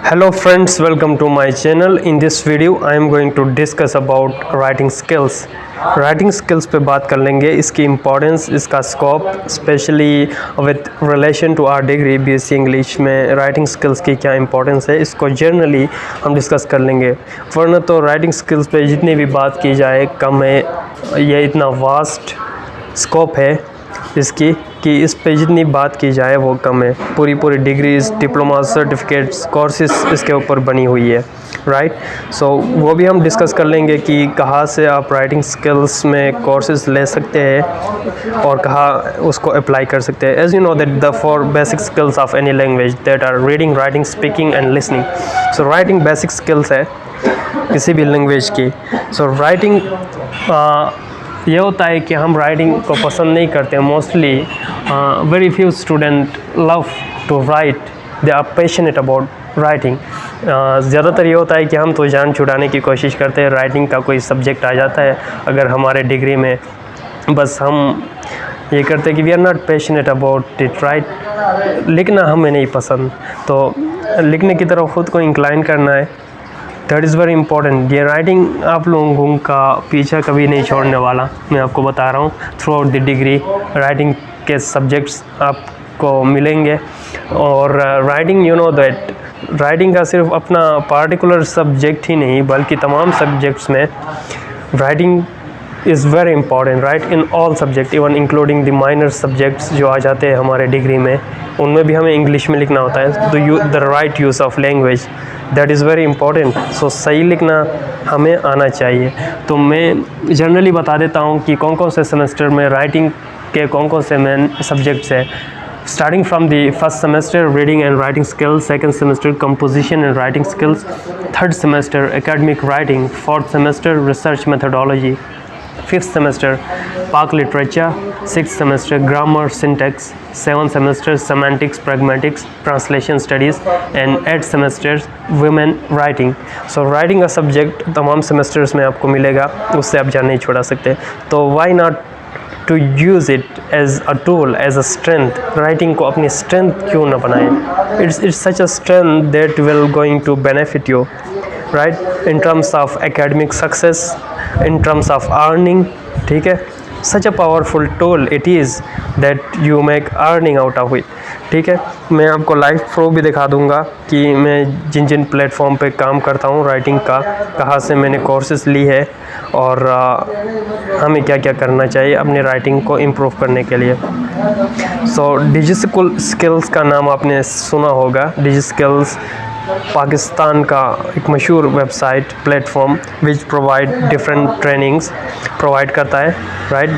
Hello friends, welcome to my channel. In this video I am going to discuss about writing skills. Writing skills पे बात कर लेंगे, इसकी importance, इसका scope, specially with relation to our degree BSc English में writing skills की क्या importance है, इसको जनरली हम डिस्कस कर लेंगे। वरना तो राइटिंग स्किल्स पे जितनी भी बात की जाए कम है। ये इतना वास्ट स्कोप है इसकी कि इस पे जितनी बात की जाए वो कम है। पूरी डिग्रीज़, डिप्लोमा, सर्टिफिकेट्स, कोर्सेज इसके ऊपर बनी हुई है, राइट। सो वो भी हम डिस्कस कर लेंगे कि कहाँ से आप राइटिंग स्किल्स में कोर्सेज ले सकते हैं और कहाँ उसको अप्लाई कर सकते हैं। As you know that the 4 basic skills of any language that are reading, writing, speaking and listening. So writing basic skills है किसी भी लैंग्वेज की। सो राइटिंग ये होता है कि हम राइटिंग को पसंद नहीं करते। Mostly very few student love to write, they are passionate about writing. ज़्यादातर ये होता है कि हम तो जान छुड़ाने की कोशिश करते हैं। राइटिंग का कोई सब्जेक्ट आ जाता है अगर हमारे डिग्री में, बस हम ये करते हैं कि we are not passionate about it, right. लिखना हमें नहीं पसंद, तो लिखने की तरफ ख़ुद को इंक्लाइन करना है, दैट इज़ वेरी इंपॉर्टेंट। ये राइटिंग आप लोगों का पीछा कभी नहीं छोड़ने वाला, मैं आपको बता रहा हूँ। Through out the degree writing के सब्जेक्ट्स आपको मिलेंगे। और writing, you know that writing का सिर्फ अपना पार्टिकुलर सब्जेक्ट ही नहीं बल्कि तमाम सब्जेक्ट्स में writing is very important, right, in all subject, even including the minor subjects जो आ जाते हैं हमारे डिग्री में, उनमें भी हमें इंग्लिश में लिखना होता है। The right use of language, that is very important. So सही लिखना हमें आना चाहिए। तो मैं जनरली बता देता हूँ कि कौन कौन से सेमेस्टर में राइटिंग के कौन से मेन सब्जेक्ट्स है। Starting from the first semester reading and writing skills, second semester composition and writing skills, third semester academic writing, fourth semester research methodology, fifth semester Pak literature, sixth semester grammar syntax, seventh semester semantics pragmatics translation studies, and 8th semester women writing. So writing का subject तमाम semesters में आपको मिलेगा, उससे आप जान नहीं छोड़ा सकते। तो why not to use it as a tool, as a strength। writing को अपनी strength क्यों ना बनाएं। It's such a strength that will going to benefit you, right, in terms of academic success, in terms of earning, ठीक है। such a powerful tool it is that you make earning out of it, ठीक है। मैं आपको live proof भी दिखा दूंगा कि मैं जिन प्लेटफॉर्म पे काम करता हूँ राइटिंग का, कहाँ से मैंने कोर्सेज ली है और हमें क्या क्या करना चाहिए अपनी राइटिंग को इम्प्रूव करने के लिए। सो डिजिटल स्किल्स का नाम आपने सुना होगा। डिजिटल स्किल्स पाकिस्तान का एक मशहूर website platform which provide different trainings provide करता है, राइट,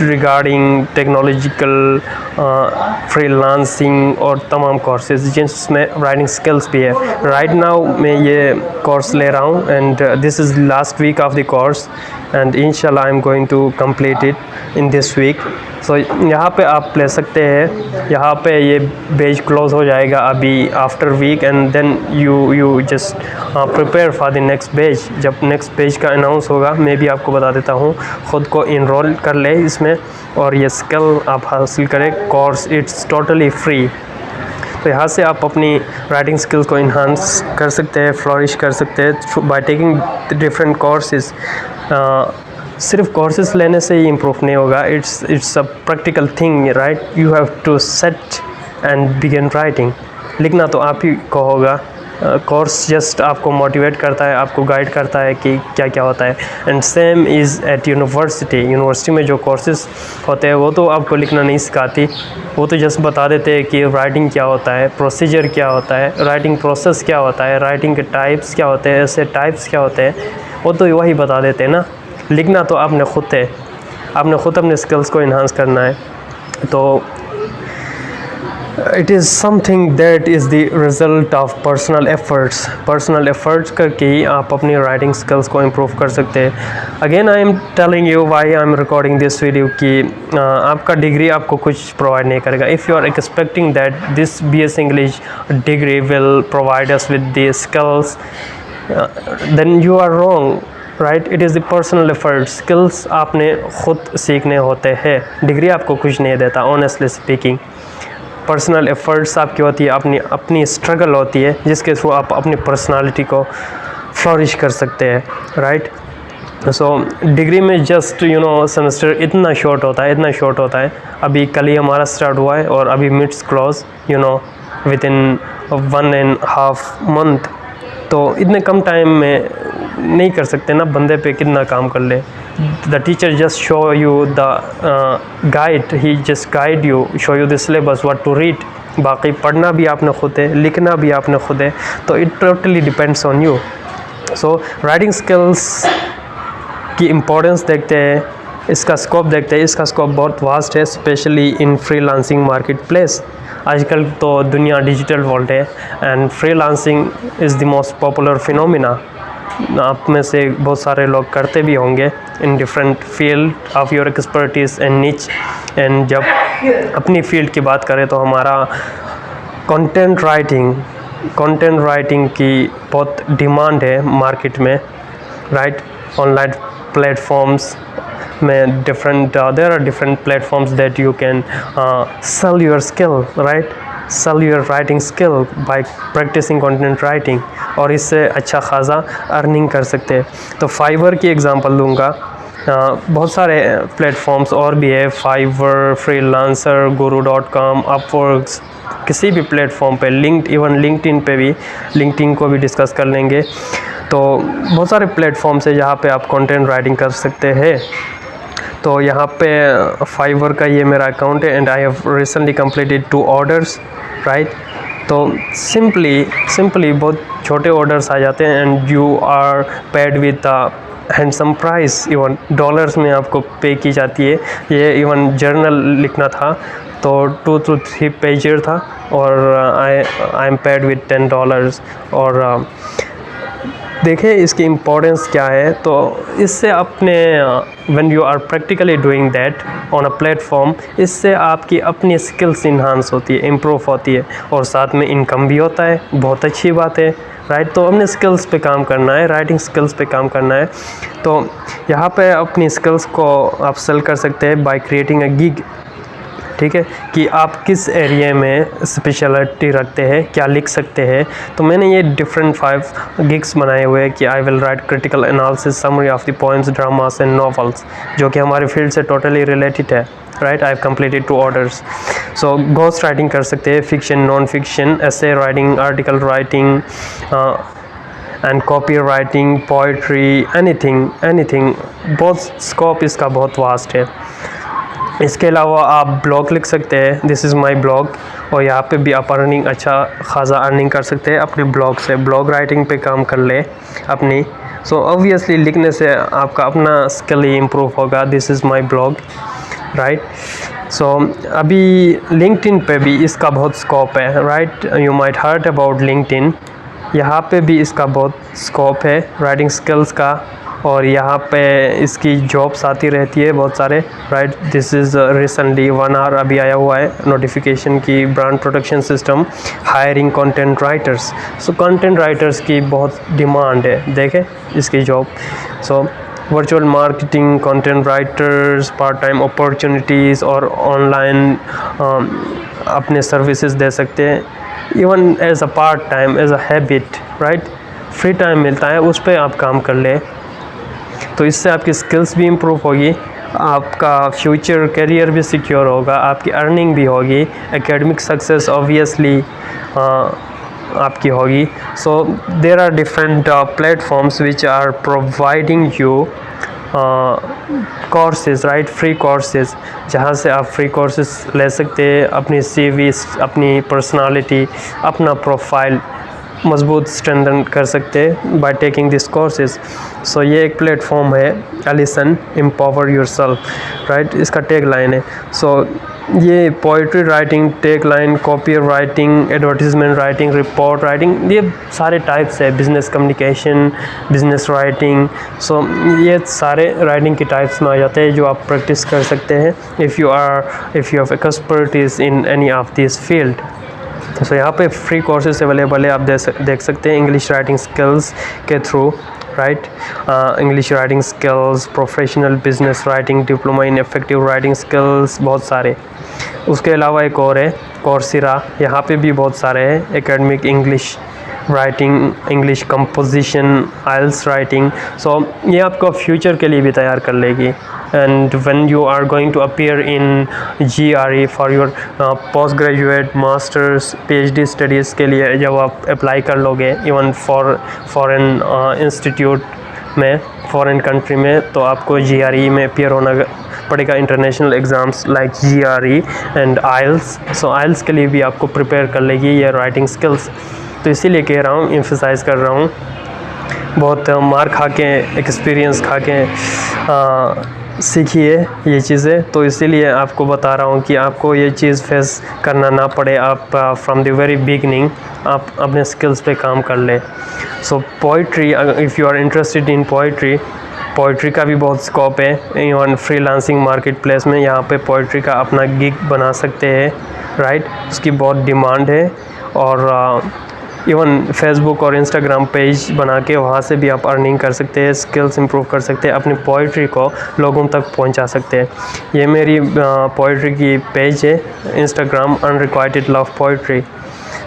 रिगार्डिंग टेक्नोलॉजिकल, फ्रीलांसिंग और तमाम कोर्सेज जिसमें राइटिंग स्किल्स भी है। राइट नाउ मैं ये कोर्स ले रहा हूँ and this is last week of the course and इंशाल्लाह I am going to complete it in this week. So यहाँ पे आप ले सकते हैं। यहाँ पे ये पेज क्लोज हो जाएगा अभी after weekend then you just prepare for the next page. जब नेक्स्ट पेज का अनाउंस होगा मैं भी आपको बता देता हूँ, ख़ुद को इनरोल कर ले इसमें और ये स्किल आप हासिल करें। Course it's totally free. तो यहाँ से आप अपनी राइटिंग स्किल्स को इन्हांस कर सकते हैं, फ्लोरिश कर सकते हैं बाय टेकिंग डिफरेंट कोर्सेज। सिर्फ कोर्सेज लेने से ही इम्प्रूव नहीं होगा, it's a practical thing, right. You have to set and begin writing. लिखना तो आप ही को होगा, कोर्स जस्ट आपको मोटिवेट करता है, आपको गाइड करता है कि क्या क्या होता है। And same is at university में जो कोर्सेज होते हैं वो तो आपको लिखना नहीं सिखाती, वो तो जस्ट बता देते हैं कि राइटिंग क्या होता है, प्रोसीजर क्या होता है, राइटिंग प्रोसेस क्या होता है, राइटिंग के टाइप्स क्या होते हैं, ऐसे टाइप्स क्या होते हैं, वो तो वही बता देते हैं ना। लिखना तो आपने ख़ुद है, आपने ख़ुद अपने स्किल्स को इन्हांस करना है। तो it is something that is the result of personal efforts करके ही आप अपनी राइटिंग स्किल्स को इम्प्रूव कर सकते हैं। Again I am telling you why I am recording this video कि आपका डिग्री आपको कुछ प्रोवाइड नहीं करेगा। If you are expecting that this BS English degree will provide us with the skills, then you are wrong, right. It is the personal effort. Skills आपने ख़ुद सीखने होते हैं, डिग्री आपको कुछ नहीं देता, ऑनेस्टली स्पीकिंग। पर्सनल एफर्ट्स आपकी होती है, अपनी स्ट्रगल होती है, जिसके थ्रू आप अपनी पर्सनालिटी को फ्लरिश कर सकते हैं, राइट। सो डिग्री में जस्ट सेमेस्टर इतना शॉर्ट होता है। अभी कल ही हमारा स्टार्ट हुआ है और अभी mids close within 1.5 month. तो इतने कम टाइम में नहीं कर सकते ना, बंदे पे कितना काम कर ले। The teacher just show you the guide, he just guide you, show you the syllabus what to read. बाकी पढ़ना भी आपने खुद है, लिखना भी आपने खुद है, तो it totally depends on you. So writing skills की इम्पोर्टेंस देखते हैं, इसका स्कोप देखते हैं। इसका स्कोप बहुत वास्ट है, specially in freelancing market place. आजकल तो दुनिया डिजिटल वर्ल्ड है and freelancing is the most popular phenomena. आप में से बहुत सारे लोग करते भी होंगे in different field of your expertise and निच। एंड जब अपनी फील्ड की बात करें तो हमारा कंटेंट राइटिंग की बहुत डिमांड है मार्केट में, राइट। ऑनलाइन प्लेटफॉर्म्स में there are different platforms that you can sell your skill, right, sell your writing skill by practicing content writing, और इससे अच्छा खासा अर्निंग कर सकते हैं। तो फाइवर की एग्जांपल दूंगा, बहुत सारे प्लेटफॉर्म्स और भी है, फाइवर, फ्रीलांसर, guru.com, अपवर्क्स, किसी भी प्लेटफॉर्म पे, लिंक्डइन पे भी, लिंक्डइन को भी डिस्कस कर लेंगे। तो बहुत सारे प्लेटफॉर्म्स है जहाँ पे आप कंटेंट राइटिंग कर सकते हैं। तो यहाँ पे फाइवर का ये मेरा अकाउंट है and I have recently completed 2 orders, right. तो सिंपली बहुत छोटे ऑर्डर्स आ जाते हैं and you are paid with handsome price, even dollars में आपको पे की जाती है। ये इवन जर्नल लिखना था तो 2 to 3 पेजेस था और आई एम पेड विद $10। और देखें इसकी इम्पोर्टेंस क्या है। तो इससे अपने when you are practically doing that on a platform, इससे आपकी अपनी स्किल्स इन्हांस होती है, इम्प्रूव होती है और साथ में इनकम भी होता है। बहुत अच्छी बात है, राइट। तो अपने स्किल्स पे काम करना है, राइटिंग स्किल्स पे काम करना है। तो यहाँ पे अपनी स्किल्स को आप सेल कर सकते हैं बाय क्रिएटिंग अ गिग, ठीक है, कि आप किस एरिया में स्पेशलिटी रखते हैं, क्या लिख सकते हैं। तो मैंने ये डिफरेंट 5 गिग्स बनाए हुए हैं कि I will write critical analysis summary of the poems, dramas and novels, जो कि हमारे फील्ड से टोटली रिलेटेड है, right. I have completed 2 orders. So ghost writing कर सकते हैं, fiction, non fiction, essay writing, article writing and copy writing, poetry, anything. बहुत scope इसका बहुत वास्ट है। इसके अलावा आप ब्लॉग लिख सकते हैं, दिस इज़ माई ब्लॉग, और यहाँ पे भी आप अच्छा खासा अर्निंग कर सकते हैं अपने ब्लॉग से। ब्लॉग राइटिंग पे काम कर ले अपनी। सो ऑब्वियसली लिखने से आपका अपना स्किल ही इम्प्रूव होगा। This is my blog, right. So अभी लिंक्डइन पे भी इसका बहुत स्कोप है, right. You might heard about LinkedIn, यहाँ पे भी इसका बहुत स्कोप है राइटिंग स्किल्स का, और यहाँ पे इसकी जॉब्स आती रहती है बहुत सारे, right. This is recently 1 hour अभी आया हुआ है नोटिफिकेशन की, brand protection system hiring content writers. So content writers की बहुत डिमांड है, देखें इसकी जॉब। So virtual marketing, content writers, part time opportunities और ऑनलाइन अपने सर्विसेज दे सकते हैं, even as a part time, as a habit, right. Free time मिलता है उस पर आप काम कर ले, तो इससे आपकी स्किल्स भी इम्प्रूव होगी, आपका फ्यूचर करियर भी सिक्योर होगा, आपकी अर्निंग भी होगी, एकेडमिक सक्सेस ऑब्वियसली आपकी होगी। So there are different platforms which are providing you courses, right, free courses, जहाँ से आप फ्री कोर्सेज ले सकते हैं, अपनी CV, अपनी पर्सनालिटी, अपना प्रोफाइल मजबूत स्ट्रेंथन कर सकते हैं बाय टेकिंग दिस कोर्सेज। सो ये एक प्लेटफॉर्म है, एलिसन, एम्पावर योरसेल्फ, राइट, इसका टैग लाइन है। सो ये poetry writing, tag line, copy writing, advertisement writing, report writing, ये सारे टाइप्स है, business communication, business writing. So ये सारे राइटिंग के टाइप्स में आ जाते हैं जो आप प्रैक्टिस कर सकते हैं if you have expertise in any of this field. So यहाँ पे फ्री कोर्सेज अवेलेबल है, आप देख सकते हैं इंग्लिश राइटिंग स्किल्स के through, right, English writing skills, professional business writing, diploma in effective writing skills, बहुत सारे। उसके अलावा एक और है कोर्सेरा, यहाँ पे भी बहुत सारे हैं, academic English writing, English composition, IELTS writing. So ये आपको फ्यूचर के लिए भी तैयार कर लेगी। And when you are going to appear in GRE for your post graduate, masters, PhD studies के लिए जब आप अप्लाई कर लोगे, इवन फॉरेन इंस्टीट्यूट में, फॉरेन कंट्री में, तो आपको GRE में अपीयर होना पड़ेगा, international exams like GRE and IELTS. So IELTS के लिए भी आपको प्रिपेयर कर लेगी ये राइटिंग स्किल्स। तो इसीलिए कह रहा हूँ, एम्फसाइज़ कर रहा हूँ, बहुत मार खा के, एक्सपीरियंस खा के सीखिए ये चीज़ें। तो इसीलिए आपको बता रहा हूँ कि आपको ये चीज़ फेस करना ना पड़े, आप फ्रॉम द वेरी बिगनिंग आप अपने स्किल्स पे काम कर ले। So poetry, if you are interested in poetry का भी बहुत स्कोप है, इवन फ्रीलांसिंग मार्केट प्लेस में यहाँ पे पोइट्री का अपना गिग बना सकते हैं, राइट, उसकी बहुत डिमांड है। और इवन फेसबुक और इंस्टाग्राम पेज बना के वहाँ से भी आप अर्निंग कर सकते हैं, स्किल्स इंप्रूव कर सकते हैं, अपनी पोइट्री को लोगों तक पहुँचा सकते हैं। ये मेरी पोइट्री की पेज है Instagram, unrequited love poetry,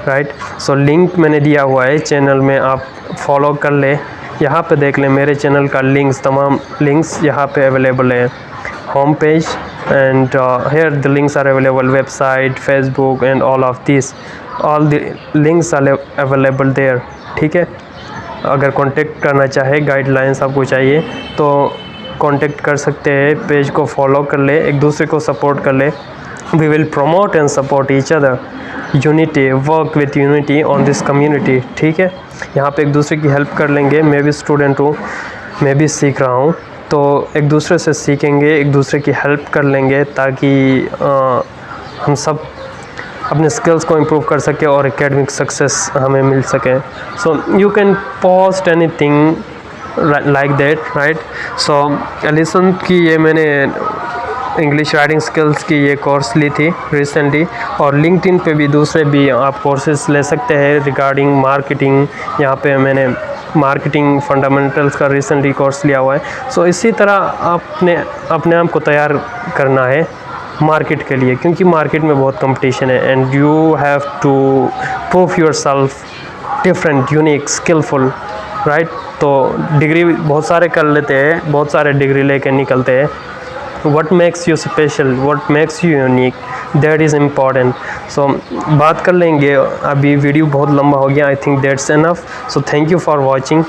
right. So link मैंने दिया हुआ है चैनल में, आप फॉलो कर ले, यहाँ पे देख लें मेरे चैनल का लिंक्स, तमाम लिंक्स यहाँ पे अवेलेबल है, home page and here the links are available, website, Facebook and all the links are available there, ठीक है। अगर कांटेक्ट करना चाहे, गाइडलाइंस आपको चाहिए तो कांटेक्ट कर सकते हैं, पेज को फॉलो कर ले, एक दूसरे को सपोर्ट कर ले। We will promote and support each other, unity, work with unity on this community, ठीक है। यहाँ पे एक दूसरे की हेल्प कर लेंगे, मैं भी स्टूडेंट हूँ, मैं भी सीख रहा हूँ, तो एक दूसरे से सीखेंगे, एक दूसरे की हेल्प कर लेंगे, ताकि हम सब अपने स्किल्स को इम्प्रूव कर सके और एकेडमिक सक्सेस हमें मिल सके। So you can post anything like that, right. So Alison की ये मैंने इंग्लिश राइटिंग स्किल्स की ये कोर्स ली थी रिसेंटली, और लिंक्डइन पे भी दूसरे भी आप कोर्सेज ले सकते हैं रिगार्डिंग मार्केटिंग। यहाँ पे मैंने मार्केटिंग फंडामेंटल्स का रिसेंटली कोर्स लिया हुआ है। सो इसी तरह अपने आप को तैयार करना है मार्केट के लिए, क्योंकि मार्केट में बहुत कंपटीशन है, and you have to prove yourself different, unique, skillful, right. तो डिग्री बहुत सारे कर लेते हैं, बहुत सारे डिग्री लेके निकलते हैं, what makes you special, what makes you unique, that is important। so बात कर लेंगे, अभी वीडियो बहुत लंबा हो गया, I think that's enough, so thank you for watching।